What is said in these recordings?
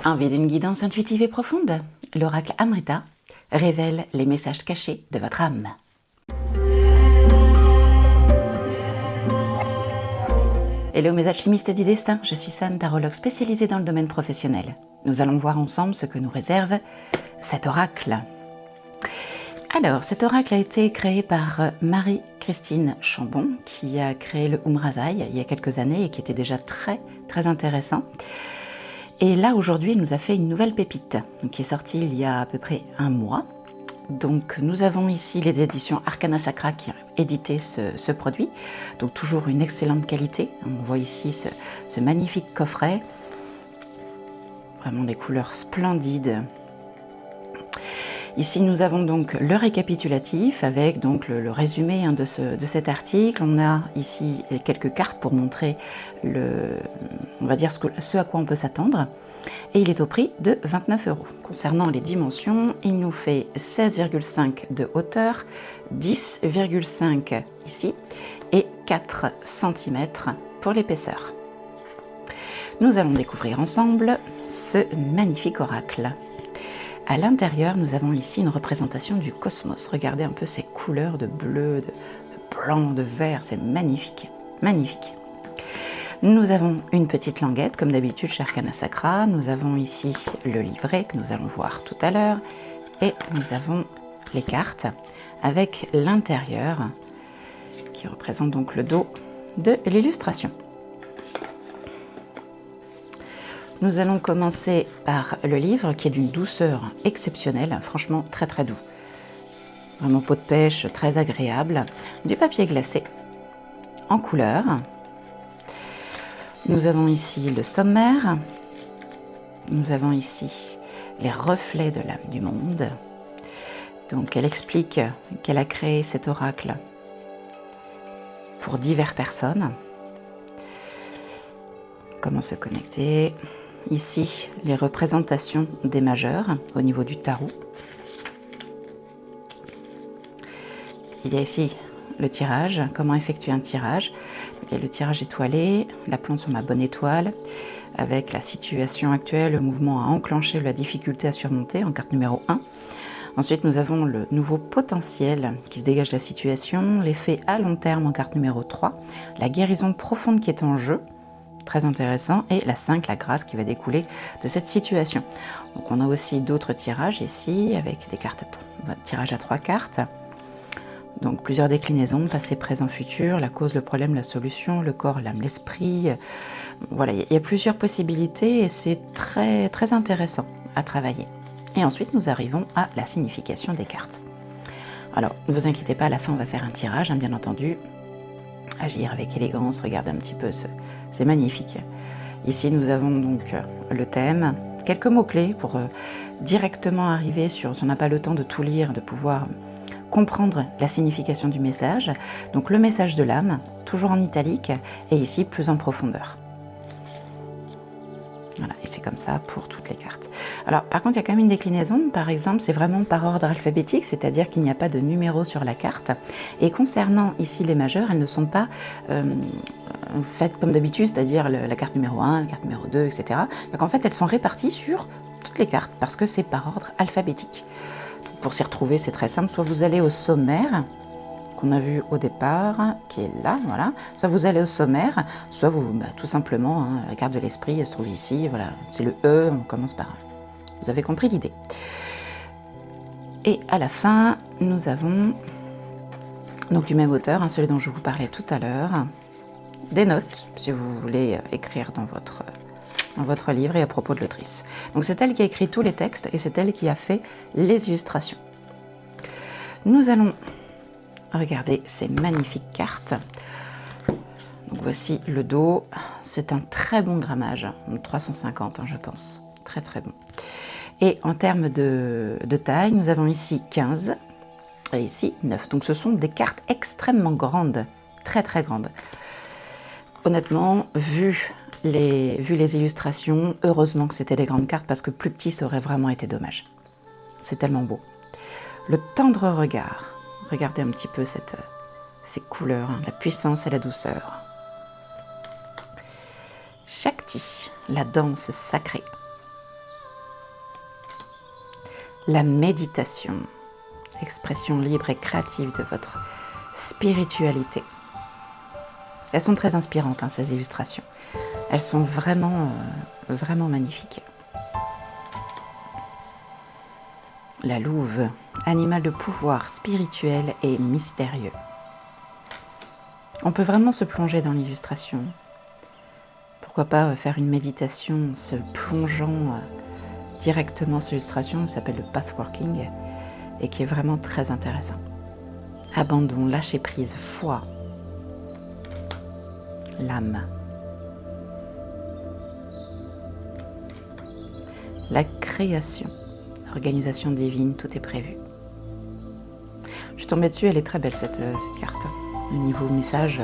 Envie d'une guidance intuitive et profonde? L'oracle Amrita révèle les messages cachés de votre âme. Hello mes alchimistes du destin, je suis San, tarologue spécialisée dans le domaine professionnel. Nous allons voir ensemble ce que nous réserve cet oracle. Alors, cet oracle a été créé par Marie-Christine Chambon, qui a créé le Umrazaï il y a quelques années et qui était déjà très intéressant. Et là, aujourd'hui, elle nous a fait une nouvelle pépite, qui est sortie il y a à peu près un mois. Donc, nous avons ici les éditions Arcana Sacra qui ont édité ce produit. Donc, toujours une excellente qualité. On voit ici ce magnifique coffret. Vraiment des couleurs splendides. Ici, nous avons donc le récapitulatif avec donc le résumé de cet article. On a ici quelques cartes pour montrer on va dire ce à quoi on peut s'attendre. Et il est au prix de 29 €. Concernant les dimensions, il nous fait 16,5 de hauteur, 10,5 ici et 4 cm pour l'épaisseur. Nous allons découvrir ensemble ce magnifique oracle. À l'intérieur, nous avons ici une représentation du cosmos. Regardez un peu ces couleurs de bleu, de blanc, de vert, c'est magnifique, magnifique. Nous avons une petite languette, comme d'habitude chez Arcana Sacra. Nous avons ici le livret que nous allons voir tout à l'heure. Et nous avons les cartes avec l'intérieur qui représente donc le dos de l'illustration. Nous allons commencer par le livre qui est d'une douceur exceptionnelle, franchement très doux. Vraiment peau de pêche, très agréable. Du papier glacé en couleur. Nous avons ici le sommaire. Nous avons ici les reflets de l'âme du monde. Donc elle explique qu'elle a créé cet oracle pour diverses personnes. Comment se connecter. Ici, les représentations des majeurs au niveau du tarot. Il y a ici le tirage, comment effectuer un tirage. Il y a le tirage étoilé, la plante sur ma bonne étoile, avec la situation actuelle, le mouvement à enclencher, la difficulté à surmonter en carte numéro 1. Ensuite, nous avons le nouveau potentiel qui se dégage de la situation, l'effet à long terme en carte numéro 3, la guérison profonde qui est en jeu, très intéressant, et la 5, la grâce qui va découler de cette situation. Donc on a aussi d'autres tirages ici, avec des cartes tirage à 3 cartes. Donc plusieurs déclinaisons, passé, présent, futur, la cause, le problème, la solution, le corps, l'âme, l'esprit. Voilà, il y a plusieurs possibilités et c'est très intéressant à travailler. Et ensuite, nous arrivons à la signification des cartes. Alors, ne vous inquiétez pas, à la fin, on va faire un tirage, bien entendu. Agir avec élégance, regardez un petit peu, c'est magnifique. Ici, nous avons donc le thème, quelques mots-clés pour directement arriver sur, si on n'a pas le temps de tout lire, de pouvoir comprendre la signification du message. Donc le message de l'âme, toujours en italique, et ici plus en profondeur. Voilà, et c'est comme ça pour toutes les cartes. Alors par contre, il y a quand même une déclinaison, par exemple, c'est vraiment par ordre alphabétique, c'est-à-dire qu'il n'y a pas de numéro sur la carte. Et concernant ici les majeurs, elles ne sont pas faites comme d'habitude, c'est-à-dire la carte numéro 1, la carte numéro 2, etc. Donc en fait, elles sont réparties sur toutes les cartes, parce que c'est par ordre alphabétique. Pour s'y retrouver, c'est très simple. Soit vous allez au sommaire, qu'on a vu au départ, qui est là, voilà. Soit vous allez au sommaire, soit vous, tout simplement, la carte de l'esprit, elle se trouve ici, voilà. C'est le E, on commence par un. Vous avez compris l'idée. Et à la fin, nous avons, donc du même auteur, celui dont je vous parlais tout à l'heure, des notes, si vous voulez écrire dans votre livre et à propos de l'autrice. Donc c'est elle qui a écrit tous les textes et c'est elle qui a fait les illustrations. Nous allons regarder ces magnifiques cartes. Donc voici le dos. C'est un très bon grammage, 350 je pense. Très bon. Et en termes de taille, nous avons ici 15 et ici 9. Donc ce sont des cartes extrêmement grandes, très grandes. Honnêtement, vu les illustrations, heureusement que c'était des grandes cartes parce que plus petit, ça aurait vraiment été dommage. C'est tellement beau. Le tendre regard. Regardez un petit peu ces couleurs, la puissance et la douceur. Shakti, la danse sacrée. La méditation, expression libre et créative de votre spiritualité. Elles sont très inspirantes, hein, ces illustrations. Elles sont vraiment magnifiques. La louve, animal de pouvoir spirituel et mystérieux. On peut vraiment se plonger dans l'illustration. Pourquoi pas faire une méditation en se plongeant directement sur l'illustration, ça s'appelle le pathworking, et qui est vraiment très intéressant. Abandon, lâcher prise, foi, l'âme. La création, organisation divine, tout est prévu. Je suis tombée dessus, elle est très belle cette carte. Le niveau message,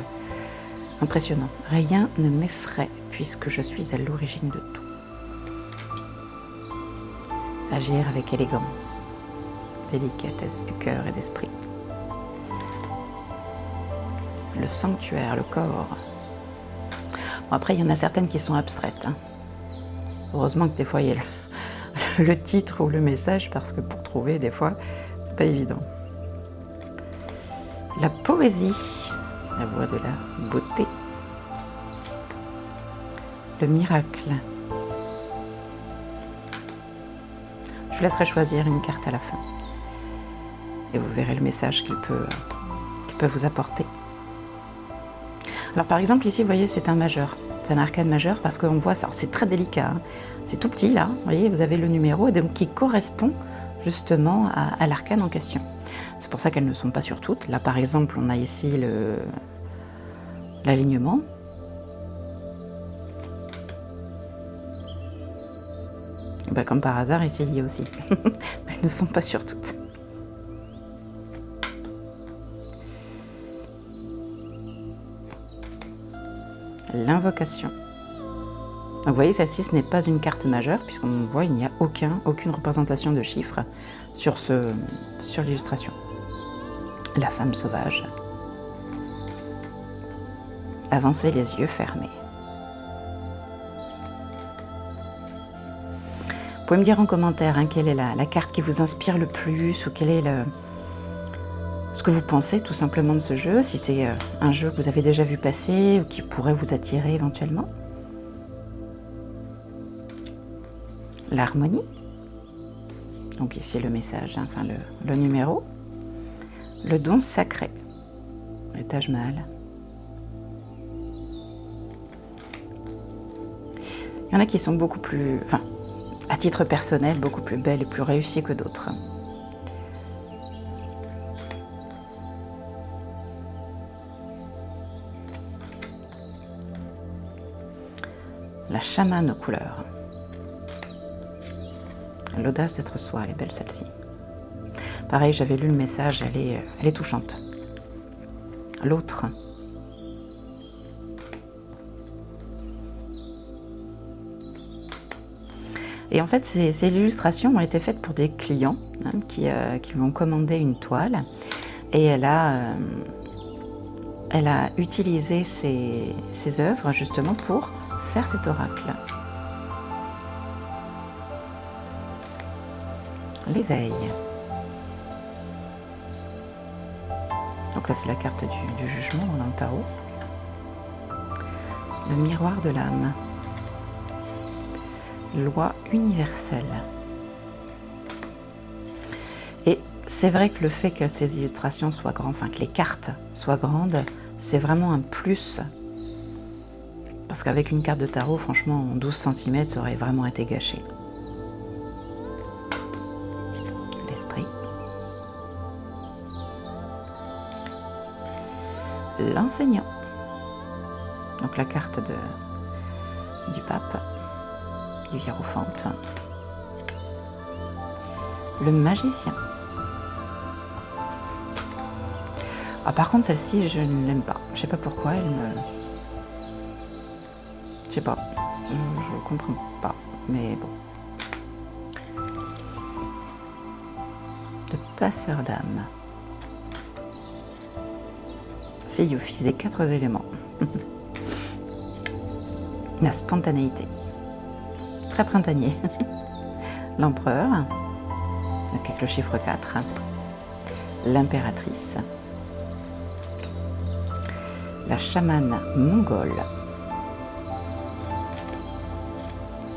impressionnant. Rien ne m'effraie puisque je suis à l'origine de tout. Agir avec élégance, délicatesse du cœur et d'esprit. Le sanctuaire, le corps. Bon, après, il y en a certaines qui sont abstraites. Hein. Heureusement que des fois, il y a le titre ou le message, parce que pour trouver, des fois, c'est pas évident. La poésie, la voix de la beauté. Le miracle. Je vous laisserai choisir une carte à la fin. Et vous verrez le message qu'il peut vous apporter. Alors par exemple, ici, vous voyez, c'est un majeur. C'est un arcane majeur parce qu'on voit ça. C'est très délicat. Hein. C'est tout petit là. Vous voyez, vous avez le numéro et donc, qui correspond justement à l'arcane en question. C'est pour ça qu'elles ne sont pas sur toutes. Là, par exemple, on a ici l'alignement. Ben, comme par hasard, ici, il y a aussi. Mais elles ne sont pas sur toutes. L'invocation. Donc, vous voyez, celle-ci, ce n'est pas une carte majeure, puisqu'on voit il n'y a aucune représentation de chiffres sur l'illustration. La femme sauvage. Avancez les yeux fermés. Vous pouvez me dire en commentaire quelle est la carte qui vous inspire le plus, ou quel est ce que vous pensez tout simplement de ce jeu, si c'est un jeu que vous avez déjà vu passer ou qui pourrait vous attirer éventuellement. L'harmonie. Donc ici le message, hein, enfin le numéro. Le don sacré. Le Taj Mahal. Il y en a qui sont beaucoup plus, enfin, à titre personnel, beaucoup plus belles et plus réussies que d'autres. La chamane aux couleurs. L'audace d'être soi, elle est belle celle-ci. Pareil, j'avais lu le message, elle est touchante. L'autre. Et en fait, ces illustrations ont été faites pour des clients qui lui ont commandé une toile. Et elle a utilisé ses œuvres justement pour faire cet oracle. L'éveil. Donc là, c'est la carte du jugement dans le tarot. Le miroir de l'âme. Loi universelle. Et c'est vrai que le fait que ces illustrations soient grandes, enfin que les cartes soient grandes, c'est vraiment un plus. Parce qu'avec une carte de tarot, franchement, en 12 cm, ça aurait vraiment été gâché. L'esprit. L'enseignant. Donc la carte du pape, du hiérophante. Le magicien. Ah, par contre, celle-ci, je ne l'aime pas. Je sais pas pourquoi, je sais pas. Je comprends pas, mais bon. De passeur d'âme. Fille ou fils des 4 éléments. La spontanéité. Très printanier. L'empereur. donc avec le chiffre 4, l'impératrice, la chamane mongole,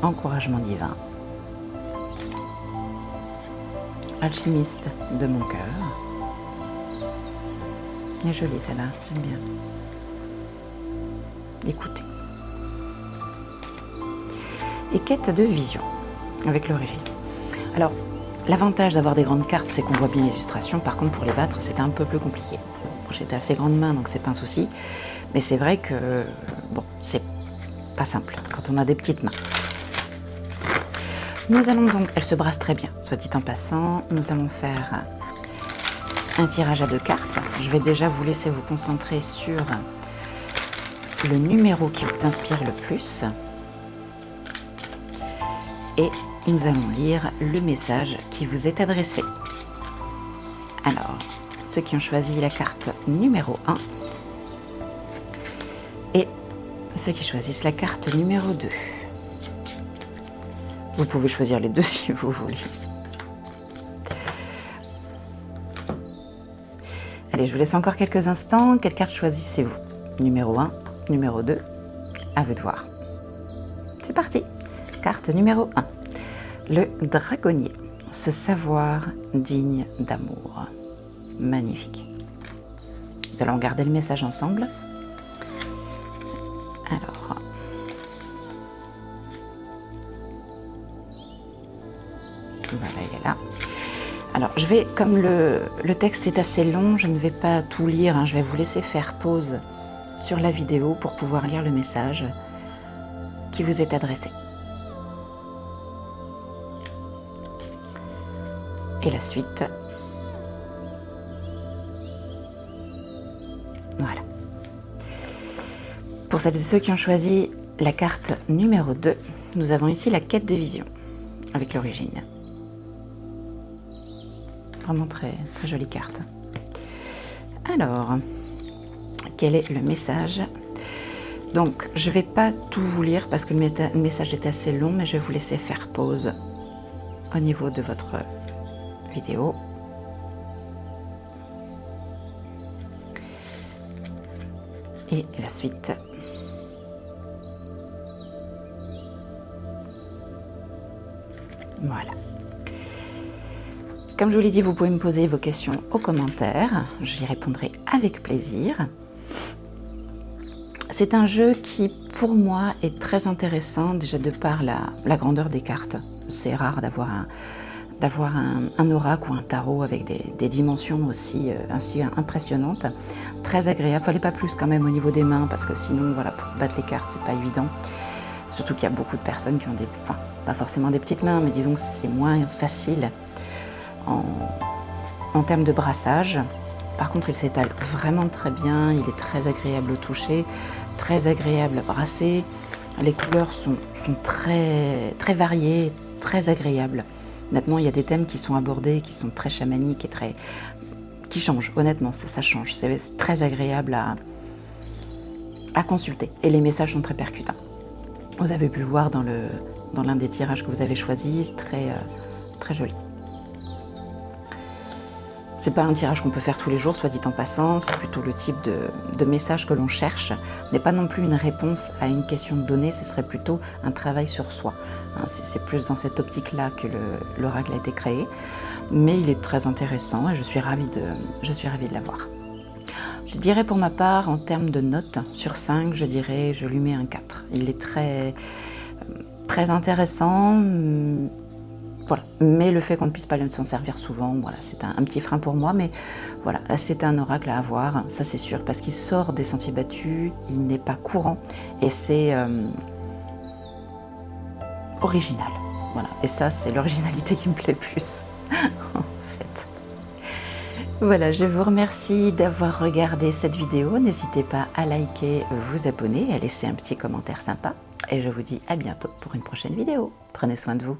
encouragement divin, alchimiste de mon cœur. Elle est jolie celle-là, j'aime bien. Écoutez. Et quête de vision avec l'origine. Alors, l'avantage d'avoir des grandes cartes, c'est qu'on voit bien les illustrations. Par contre, pour les battre, c'était un peu plus compliqué. Bon, j'étais assez grande main, donc c'est pas un souci. Mais c'est vrai que, bon, c'est pas simple quand on a des petites mains. Nous allons donc, elle se brasse très bien, soit dit en passant. Nous allons faire un tirage à 2 cartes. Je vais déjà vous laisser vous concentrer sur le numéro qui vous inspire le plus. Et nous allons lire le message qui vous est adressé. Alors, ceux qui ont choisi la carte numéro 1 et ceux qui choisissent la carte numéro 2. Vous pouvez choisir les deux si vous voulez. Allez, je vous laisse encore quelques instants. Quelle carte choisissez-vous? Numéro 1, numéro 2, à vous de voir. C'est parti. Carte numéro 1. Le dragonnier. Se savoir digne d'amour. Magnifique. Nous allons regarder le message ensemble. Alors. Voilà, il est là. Alors, je vais, comme le texte est assez long, je ne vais pas tout lire, hein, je vais vous laisser faire pause sur la vidéo pour pouvoir lire le message qui vous est adressé. Et la suite. Voilà. Pour celles et ceux qui ont choisi la carte numéro 2, nous avons ici la quête de vision avec l'origine. Vraiment très, très jolie carte. Alors, quel est le message? Donc, je ne vais pas tout vous lire parce que le message est assez long, mais je vais vous laisser faire pause au niveau de votre vidéo. Et la suite. Voilà. Comme je vous l'ai dit, vous pouvez me poser vos questions aux commentaires. J'y répondrai avec plaisir. C'est un jeu qui, pour moi, est très intéressant, déjà de par la grandeur des cartes. C'est rare d'avoir un oracle ou un tarot avec des dimensions aussi impressionnantes. Très agréable. Il fallait pas plus quand même au niveau des mains, parce que sinon, voilà, pour battre les cartes, c'est pas évident. Surtout qu'il y a beaucoup de personnes qui ont pas forcément des petites mains, mais disons que c'est moins facile en termes de brassage. Par contre, il s'étale vraiment très bien, il est très agréable au toucher, très agréable à brasser. Les couleurs sont très, très variées, très agréables. Honnêtement, il y a des thèmes qui sont abordés, qui sont très chamaniques et qui changent. Honnêtement, ça change. C'est très agréable à consulter. Et les messages sont très percutants. Vous avez pu le voir dans l'un des tirages que vous avez choisi, très, très joli. C'est pas un tirage qu'on peut faire tous les jours, soit dit en passant, c'est plutôt le type de message que l'on cherche. N'est pas non plus une réponse à une question donnée, ce serait plutôt un travail sur soi. C'est plus dans cette optique-là que l'oracle a été créé, mais il est très intéressant et je suis ravie de l'avoir. Je dirais pour ma part, en termes de notes, sur 5, je lui mets un 4. Il est très, très intéressant. Voilà. Mais le fait qu'on ne puisse pas s'en servir souvent, voilà, c'est un petit frein pour moi, mais voilà, c'est un oracle à avoir, ça c'est sûr, parce qu'il sort des sentiers battus, il n'est pas courant, et c'est original. Voilà. Et ça, c'est l'originalité qui me plaît le plus, en fait. Voilà, je vous remercie d'avoir regardé cette vidéo. N'hésitez pas à liker, vous abonner, à laisser un petit commentaire sympa, et je vous dis à bientôt pour une prochaine vidéo. Prenez soin de vous.